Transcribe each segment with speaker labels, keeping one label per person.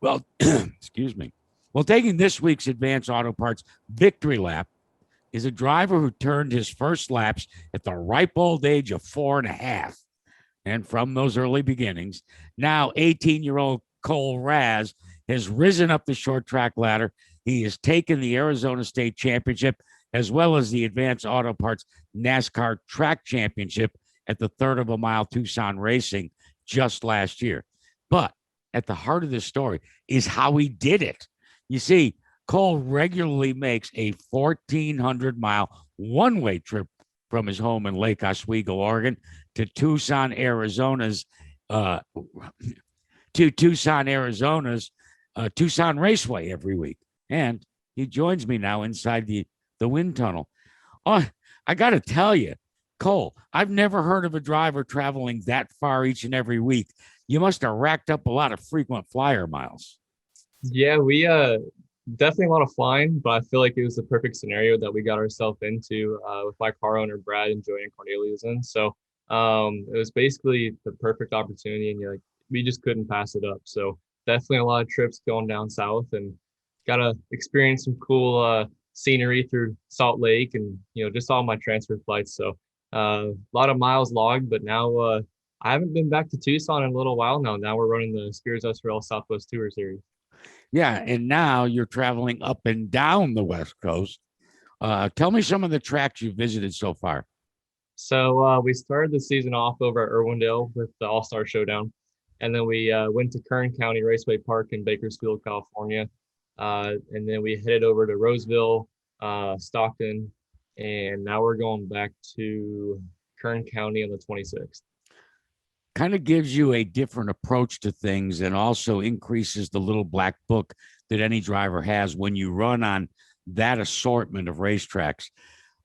Speaker 1: Well, excuse me. Well, taking this week's Advanced Auto Parts victory lap is a driver who turned his first laps at the ripe old age of 4.5. And from those early beginnings, now 18-year-old Cole Raz has risen up the short track ladder. He has taken the Arizona State Championship as well as the Advanced Auto Parts NASCAR Track Championship at the third of a mile Tucson Racing just last year. But at the heart of this story is how he did it. You see, Cole regularly makes a 1,400-mile one-way trip from his home in Lake Oswego, Oregon, to Tucson, Arizona's Tucson Raceway every week. And he joins me now inside the wind tunnel. Oh, I got to tell you, Cole, I've never heard of a driver traveling that far each and every week. You must have racked up a lot of frequent flyer miles.
Speaker 2: Yeah, we definitely a lot of flying, but I feel like it was the perfect scenario that we got ourselves into with my car owner Brad and Joanne Cornelius in. So it was basically the perfect opportunity, and like we just couldn't pass it up. So definitely a lot of trips going down south, and got to experience some cool scenery through Salt Lake, and just all my transfer flights. So a lot of miles logged, but now I haven't been back to Tucson in a little while now. Now we're running the Spears SRL Southwest Tour Series.
Speaker 1: Yeah, and now you're traveling up and down the West Coast. Tell me some of the tracks you've visited so far.
Speaker 2: So we started the season off over at Irwindale with the All Star Showdown, and then we went to Kern County Raceway Park in Bakersfield, California, and then we headed over to Roseville, Stockton, and now we're going back to Kern County on the 26th.
Speaker 1: Kind of gives you a different approach to things and also increases the little black book that any driver has when you run on that assortment of racetracks.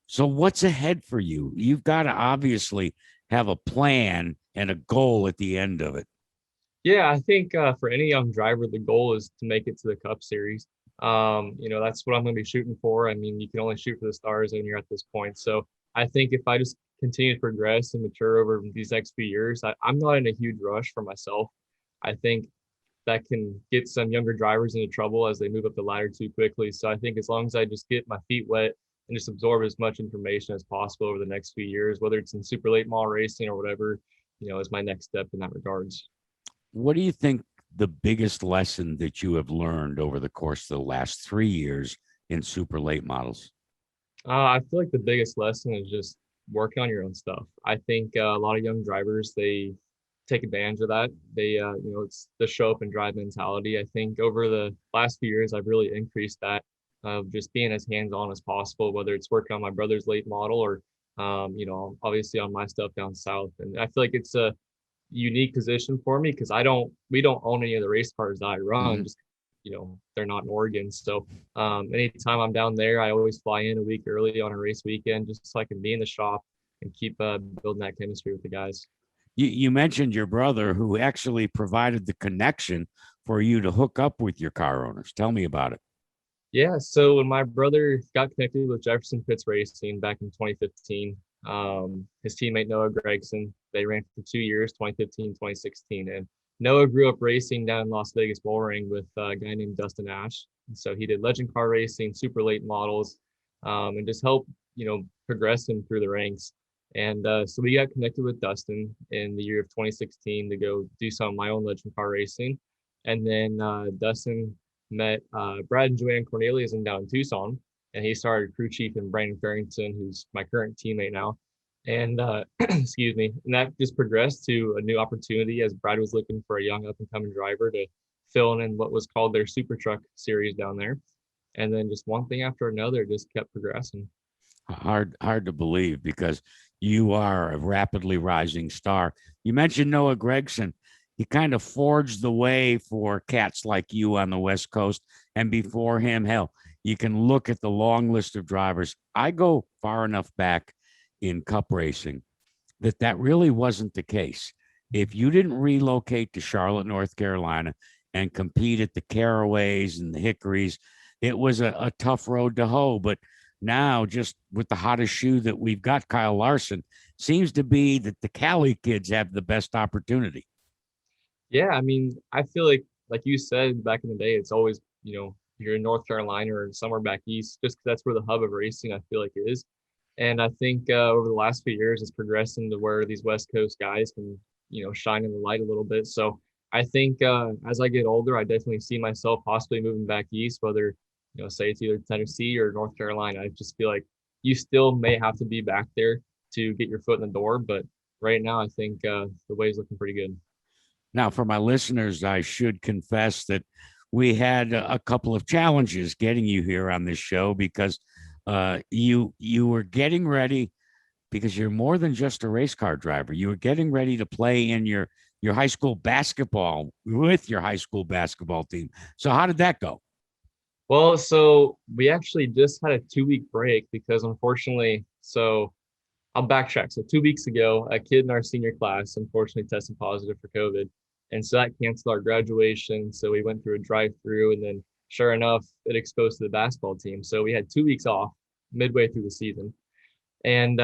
Speaker 1: So, what's ahead for you? You've got to obviously have a plan and a goal at the end of it.
Speaker 2: Yeah, I think for any young driver, the goal is to make it to the Cup Series. That's what I'm going to be shooting for. I mean, you can only shoot for the stars when you're at this point. So I think if I just continue to progress and mature over these next few years, I'm not in a huge rush for myself. I think that can get some younger drivers into trouble as they move up the ladder too quickly. So I think as long as I just get my feet wet and just absorb as much information as possible over the next few years, whether it's in super late model racing or whatever, is my next step in that regards.
Speaker 1: What do you think the biggest lesson that you have learned over the course of the last 3 years in super late models?
Speaker 2: I feel like the biggest lesson is just working on your own stuff. I think a lot of young drivers, they take advantage of that. It's the show up and drive mentality. I think over the last few years, I've really increased that of just being as hands-on as possible, whether it's working on my brother's late model or, obviously on my stuff down south. And I feel like it's a unique position for me because we don't own any of the race cars that I run.
Speaker 1: Mhm.
Speaker 2: Just they're not in Oregon. So anytime I'm down there, I always fly in a week early on a race weekend just so I can be in the shop and keep building that chemistry with the guys.
Speaker 1: You mentioned your brother who actually provided the connection for you to hook up with your car owners. Tell me about it.
Speaker 2: Yeah, so when my brother got connected with Jefferson Pitts Racing back in 2015, his teammate Noah Gregson, they ran for 2 years, 2015, 2016. And Noah grew up racing down in Las Vegas Bullring with a guy named Dustin Ash. And so he did legend car racing, super late models, and just helped, progress him through the ranks. And so we got connected with Dustin in the year of 2016 to go do some of my own legend car racing. And then Dustin met Brad and Joanne Cornelius down in Tucson, and he started crew chief in Brandon Farrington, who's my current teammate now. And excuse me, and that just progressed to a new opportunity as Brad was looking for a young up and coming driver to fill in what was called their Super Truck series down there. And then just one thing after another just kept progressing.
Speaker 1: Hard to believe because you are a rapidly rising star. You mentioned Noah Gregson. He kind of forged the way for cats like you on the West Coast. And before him, hell, you can look at the long list of drivers. I go far enough back in cup racing that really wasn't the case. If you didn't relocate to Charlotte, North Carolina, and compete at the Caraways and the Hickories, it was a tough road to hoe. But now, just with the hottest shoe that we've got, Kyle Larson, seems to be that the Cali kids have the best opportunity.
Speaker 2: Yeah, I mean, I feel like like you said back in the day, it's always, you're in North Carolina or somewhere back east, just 'cause that's where the hub of racing I feel like it is. And I think over the last few years, it's progressing to where these West Coast guys can, shine in the light a little bit. So I think as I get older, I definitely see myself possibly moving back east, whether, say it's either Tennessee or North Carolina. I just feel like you still may have to be back there to get your foot in the door. But right now, I think the way's looking pretty good.
Speaker 1: Now, for my listeners, I should confess that we had a couple of challenges getting you here on this show because you were getting ready because you're more than just a race car driver. You were getting ready to play in your high school basketball with your high school basketball team. So how did that go?
Speaker 2: Well, so we actually just had a 2 week break because unfortunately, so I'll backtrack. So 2 weeks ago, a kid in our senior class unfortunately tested positive for COVID. And so that canceled our graduation. So we went through a drive-through, and then sure enough, it exposed to the basketball team. So we had 2 weeks off midway through the season. And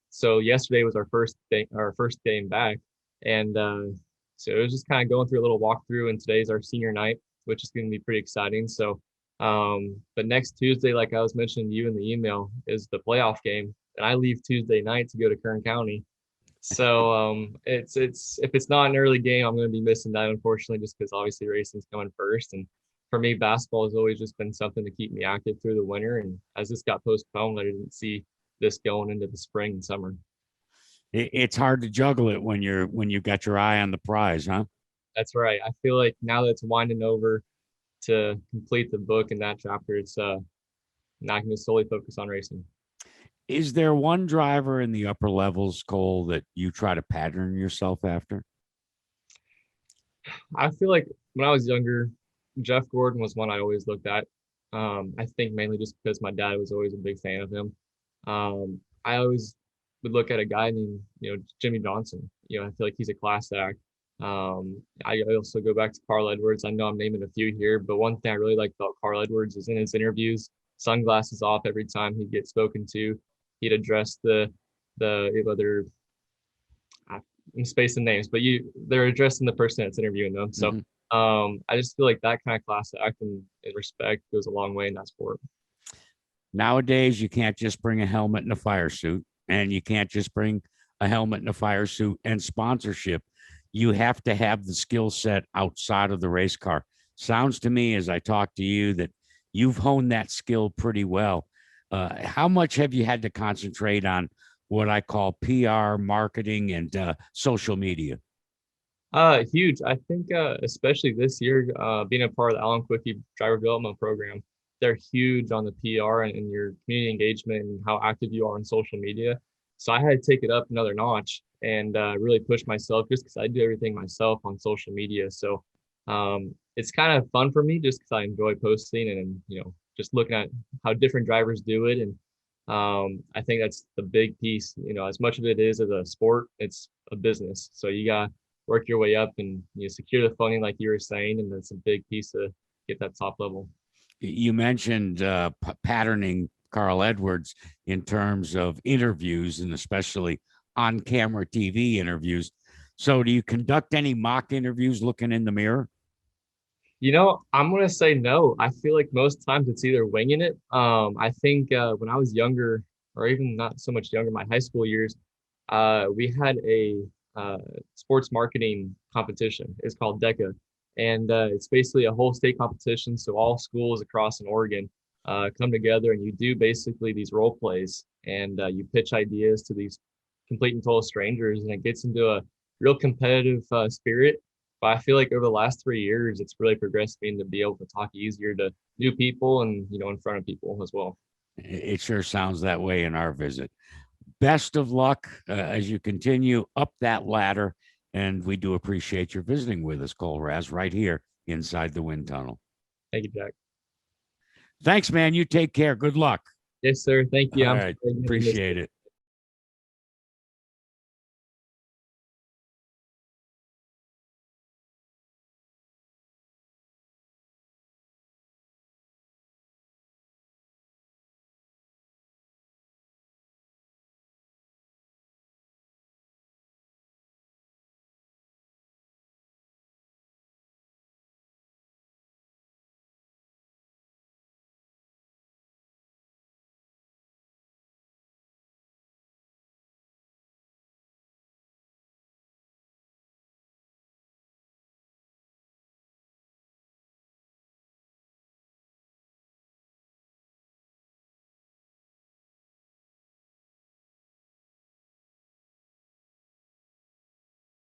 Speaker 2: so yesterday was our first game back. And so it was just kind of going through a little walkthrough, and today's our senior night, which is going to be pretty exciting. So, but next Tuesday, like I was mentioning to you in the email, is the playoff game, and I leave Tuesday night to go to Kern County. So it's if it's not an early game, I'm going to be missing that, unfortunately, just because obviously racing's coming first. And for me, basketball has always just been something to keep me active through the winter. And as this got postponed, I didn't see this going into the spring and summer.
Speaker 1: It's hard to juggle it when you've got your eye on the prize, huh?
Speaker 2: That's right. I feel like now that it's winding over to complete the book in that chapter, it's now I can just solely focus on racing.
Speaker 1: Is there one driver in the upper levels, Kole, that you try to pattern yourself after?
Speaker 2: I feel like when I was younger, Jeff Gordon was one I always looked at. I think mainly just because my dad was always a big fan of him. I always would look at a guy named, Jimmy Johnson. I feel like he's a class act. I also go back to Carl Edwards. I know I'm naming a few here, but one thing I really like about Carl Edwards is in his interviews, sunglasses off every time he gets spoken to. He'd address the whether I'm spacing names, but they're addressing the person that's interviewing them. So I just feel like that kind of class act and respect goes a long way in that sport.
Speaker 1: Nowadays, you can't just bring a helmet and a fire suit, and you can't just bring a helmet and a fire suit and sponsorship. You have to have the skill set outside of the race car. Sounds to me, as I talk to you, that you've honed that skill pretty well. How much have you had to concentrate on what I call PR, marketing, and social media?
Speaker 2: Huge. I think especially this year, being a part of the Alan Quickie driver development program, they're huge on the PR and your community engagement and how active you are on social media. So I had to take it up another notch and really push myself just because I do everything myself on social media. So it's kind of fun for me just because I enjoy posting and just looking at how different drivers do it. And I think that's the big piece. As much of it is as a sport, it's a business. So you got to work your way up and secure the funding, like you were saying, and that's a big piece to get that top level.
Speaker 1: You mentioned patterning Carl Edwards in terms of interviews and especially on-camera TV interviews. So do you conduct any mock interviews looking in the mirror?
Speaker 2: I'm going to say no. I feel like most times it's either winging it. I think when I was younger, or even not so much younger, my high school years, we had a sports marketing competition. It's called DECA. And it's basically a whole state competition. So all schools across in Oregon come together and you do basically these role plays and you pitch ideas to these complete and total strangers. And it gets into a real competitive spirit. But I feel like over the last 3 years, it's really progressed me to be able to talk easier to new people and, in front of people as well.
Speaker 1: It sure sounds that way in our visit. Best of luck as you continue up that ladder. And we do appreciate your visiting with us, Kole Raz, right here inside the wind tunnel.
Speaker 2: Thank you, Jack.
Speaker 1: Thanks, man. You take care. Good luck.
Speaker 2: Yes, sir. Thank you.
Speaker 1: All right. Appreciate it.